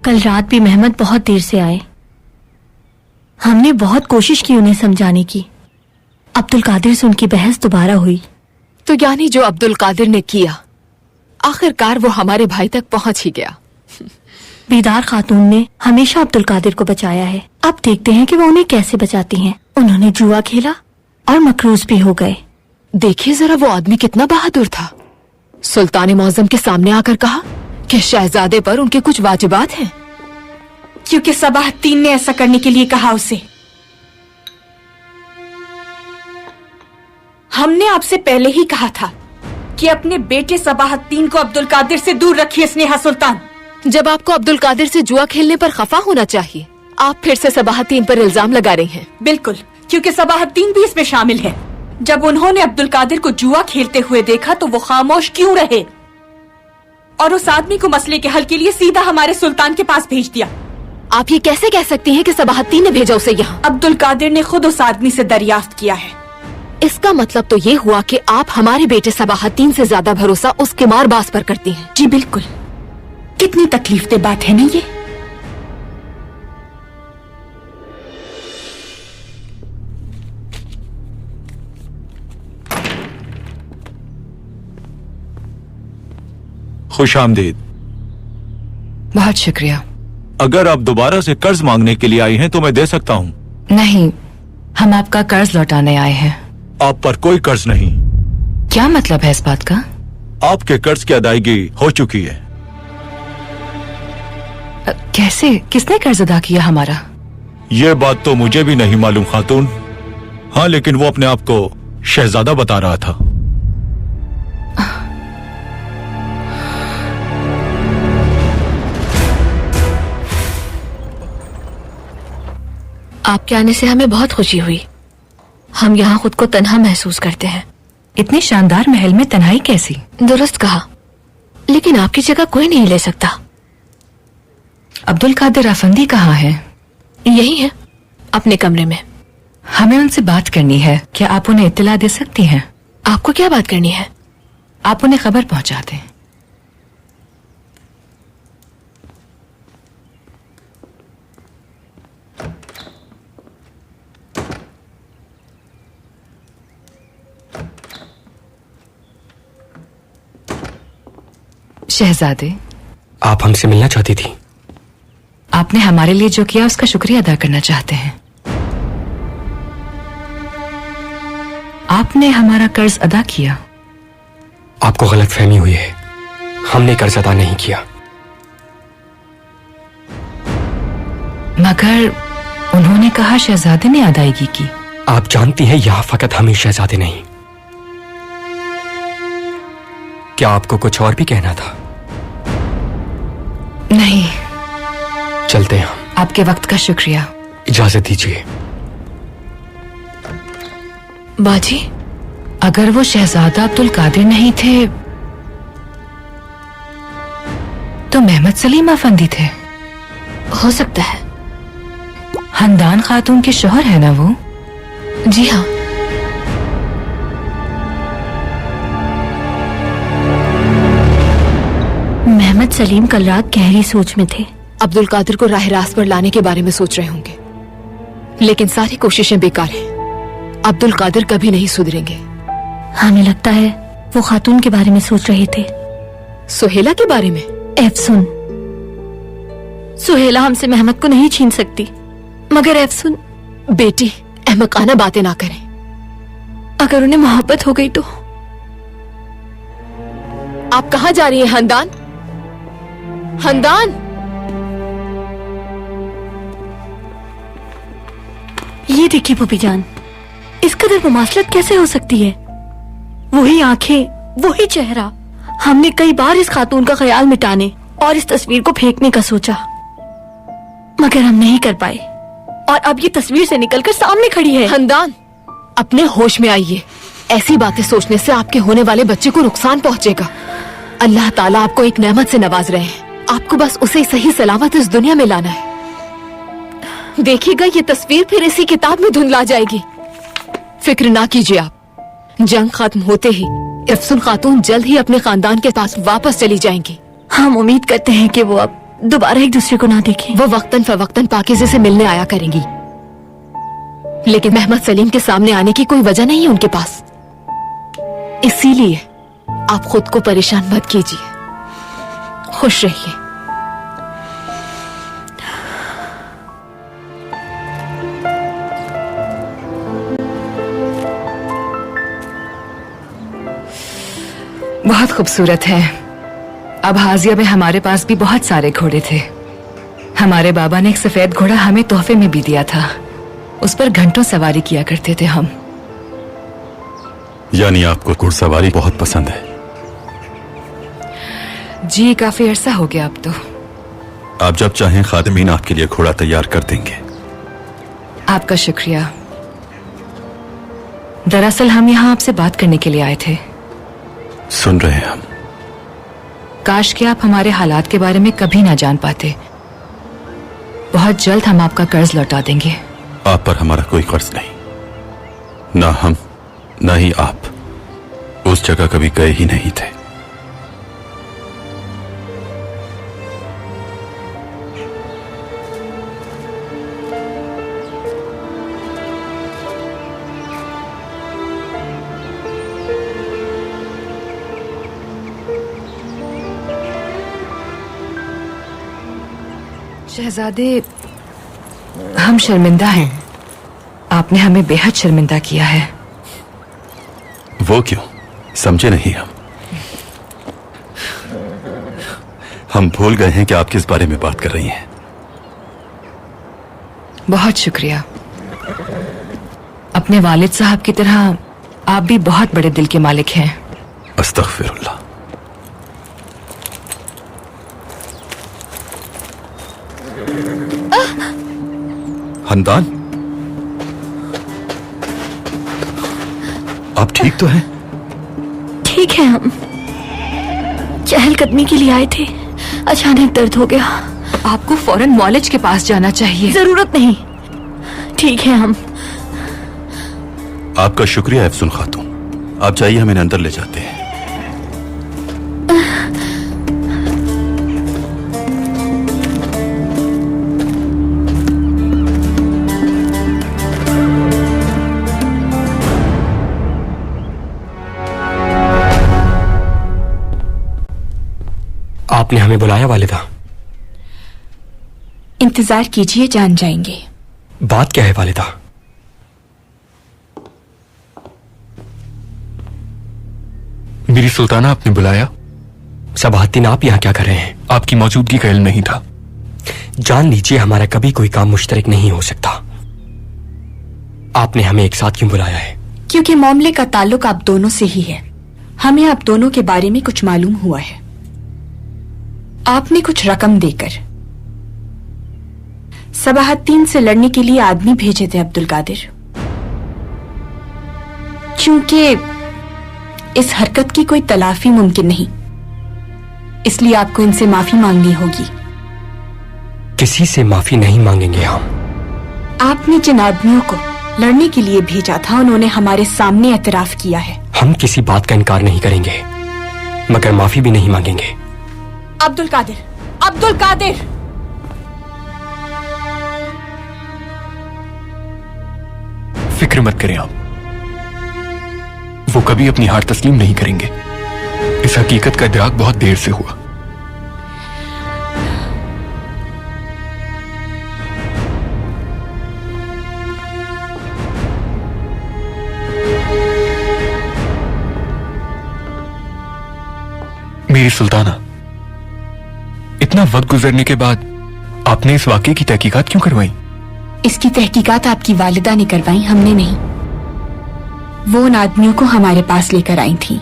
कल रात भी महमद बहुत देर से आए। हमने बहुत कोशिश की उन्हें समझाने की। अब्दुल कादिर से उनकी बहस दोबारा हुई। तो यानी जो अब्दुल कादिर ने किया आखिरकार वो हमारे भाई तक पहुंच ही गया। बेदार खातून ने हमेशा अब्दुल कादिर को बचाया है। अब देखते हैं कि वो उन्हें कैसे बचाती हैं। उन्होंने जुआ खेला और मकरूज भी हो गए। देखिए जरा वो आदमी कितना बहादुर था। सुल्तान मौज़म के सामने आकर कहा कि शहजादे पर उनके कुछ वाजिबात हैं, क्योंकि सबाहतीन ने ऐसा करने के लिए कहा उसे। हमने आपसे पहले ही कहा था कि अपने बेटे सबाहतीन को अब्दुल कादिर से दूर रखिए स्नेहा सुल्तान। जब आपको अब्दुल कादिर से जुआ खेलने पर खफा होना चाहिए, आप फिर से सबाहतीन पर इल्जाम लगा रही हैं। बिल्कुल, क्योंकि सबाहतीन भी इसमें शामिल है। जब उन्होंने अब्दुल कादिर को जुआ खेलते हुए देखा तो वो खामोश क्यों रहे और उस आदमी को मसले के हल के लिए सीधा हमारे सुल्तान के पास भेज दिया। आप ये कैसे कह सकती हैं कि सबाहतीन ने भेजा उसे यहाँ? अब्दुल कादिर ने खुद उस आदमी से दरियाफ्त किया है। इसका मतलब तो ये हुआ कि आप हमारे बेटे सबाहतीन से ज्यादा भरोसा उस किमारबाज पर करती हैं। जी बिल्कुल। कितनी तकलीफ दे बात है ना ये। खुश आमदीद। बहुत शुक्रिया। अगर आप दोबारा से कर्ज मांगने के लिए आई हैं तो मैं दे सकता हूँ। नहीं, हम आपका कर्ज लौटाने आए हैं। आप पर कोई कर्ज नहीं। क्या मतलब है इस बात का? आपके कर्ज की अदायगी हो चुकी है। कैसे? किसने कर्ज अदा किया हमारा? ये बात तो मुझे भी नहीं मालूम खातून। हाँ, लेकिन वो अपने आप को शहजादा बता रहा था। आपके आने से हमें बहुत खुशी हुई। हम यहाँ खुद को तन्हा महसूस करते हैं। इतने शानदार महल में तन्हाई कैसी? दुरुस्त कहा, लेकिन आपकी जगह कोई नहीं ले सकता। अब्दुल कादिर अफंदी कहाँ है? यही है, अपने कमरे में। हमें उनसे बात करनी है। क्या आप उन्हें इत्तला दे सकती हैं? आपको क्या बात करनी है? आप उन्हें खबर पहुंचा दें। शहजादे, आप हमसे मिलना चाहती थी। आपने हमारे लिए जो किया उसका शुक्रिया अदा करना चाहते हैं। आपने हमारा कर्ज अदा किया। आपको गलतफहमी हुई है। हमने कर्ज अदा नहीं किया। मगर उन्होंने कहा शहजादे ने अदायगी की। आप जानती हैं यहाँ फकत हम ही शहजादे नहीं। क्या आपको कुछ और भी कहना था? नहीं। चलते हैं हम। आपके वक्त का शुक्रिया। इजाजत दीजिए। बाजी, अगर वो शहजादा अब्दुल कादिर नहीं थे तो महमद सलीम अफंदी थे। हो सकता है। हंदान खातून के शौहर है ना वो? जी हाँ। महमद सलीम कल रात गहरी सोच में थे। अब्दुल कादिर को राह रास्त पर लाने के बारे में सोच रहे होंगे, लेकिन सारी कोशिशें बेकार हैं। अब्दुल कादिर कभी नहीं सुधरेंगे। हमें लगता है वो खातून के बारे में सोच रहे थे। सुहेला के बारे में? एफसुन। सुहेला हमसे महमद को नहीं छीन सकती, मगर एफसुन। बेटी, अहमकाना बातें ना करें। अगर उन्हें मोहब्बत हो गई तो? आप कहाँ जा रही हैं हंदान? हंदान! ये देखिए पुपी जान, इस कदर मुमासलत कैसे हो सकती है? वही आंखें, वही चेहरा। हमने कई बार इस खातून का ख्याल मिटाने और इस तस्वीर को फेंकने का सोचा, मगर हम नहीं कर पाए। और अब ये तस्वीर से निकलकर सामने खड़ी है। हंदान, अपने होश में आइए। ऐसी बातें सोचने से आपके होने वाले बच्चे को नुकसान पहुंचेगा। अल्लाह ताला आपको एक नेमत से नवाज रहे हैं। आपको बस उसे सही सलामत इस दुनिया में लाना है। देखिएगा ये तस्वीर फिर इसी किताब में धुंधला जाएगी। फिक्र ना कीजिए आप। जंग खत्म होते ही अफसुन खातून जल्द ही अपने खानदान के पास वापस चली जाएंगी। हम उम्मीद करते हैं कि वो अब दोबारा एक दूसरे को ना देखें। वो वक्तन फवक्तन पाकीज़े से मिलने आया करेंगी, लेकिन महमद सलीम के सामने आने की कोई वजह नहीं है उनके पास। इसीलिए आप खुद को परेशान मत कीजिए, खुश रहिए। बहुत खूबसूरत है। अब हाजिया में हमारे पास भी बहुत सारे घोड़े थे। हमारे बाबा ने एक सफेद घोड़ा हमें तोहफे में भी दिया था। उस पर घंटों सवारी किया करते थे हम। यानी आपको घुड़सवारी बहुत पसंद है? जी, काफी अरसा हो गया अब तो। आप जब चाहें खादिमीन आपके लिए घोड़ा तैयार कर देंगे। आपका शुक्रिया। दरअसल हम यहाँ आपसे बात करने के लिए आए थे। सुन रहे हैं हम। काश कि आप हमारे हालात के बारे में कभी ना जान पाते। बहुत जल्द हम आपका कर्ज लौटा देंगे। आप पर हमारा कोई कर्ज नहीं। ना हम ना ही आप उस जगह कभी गए ही नहीं थे। शहजादे, हम शर्मिंदा हैं। आपने हमें बेहद शर्मिंदा किया है। वो क्यों? समझे नहीं हम भूल गए हैं कि आप किस बारे में बात कर रही हैं। बहुत शुक्रिया। अपने वालिद साहब की तरह आप भी बहुत बड़े दिल के मालिक हैं। अस्तगफिरुल्लाह। हंदान, आप ठीक तो हैं? ठीक है, हम चहलकदमी के लिए आए थे, अचानक दर्द हो गया। आपको फौरन मौलिज के पास जाना चाहिए। जरूरत नहीं, ठीक है हम। आपका शुक्रिया अफजुल खातून। आप जाइए, हम इन्हें अंदर ले जाते हैं। आपने हमें बुलाया वालिदा? इंतजार कीजिए, जान जाएंगे। बात क्या है वालिदा? मेरी सुल्ताना, आपने बुलाया? सबाहद्दीन, आप यहाँ क्या कर रहे हैं? आपकी मौजूदगी का इल्म नहीं था। जान लीजिए, हमारा कभी कोई काम मुश्तरक नहीं हो सकता। आपने हमें एक साथ क्यों बुलाया है? क्योंकि मामले का ताल्लुक आप दोनों से ही है। हमें आप दोनों के बारे में कुछ मालूम हुआ है। आपने कुछ रकम देकर सबाहद्दीन से लड़ने के लिए आदमी भेजे थे अब्दुल कादिर। चूंकि इस हरकत की कोई तलाफी मुमकिन नहीं, इसलिए आपको इनसे माफी मांगनी होगी। किसी से माफी नहीं मांगेंगे हम। आपने जिन आदमियों को लड़ने के लिए भेजा था, उन्होंने हमारे सामने एतराफ किया है। हम किसी बात का इनकार नहीं करेंगे, मगर माफी भी नहीं मांगेंगे। अब्दुल कादिर, अब्दुल कादिर! फिक्र मत करें आप, वो कभी अपनी हार तस्लीम नहीं करेंगे। इस हकीकत का इदराक बहुत देर से हुआ। मेरी सुल्ताना, इतना वक्त गुजरने के बाद आपने इस वाकये की तहकीकात क्यों करवाई? इसकी तहकीकात आपकी वालिदा ने करवाई, हमने नहीं। वो उन आदमियों को हमारे पास लेकर आई थी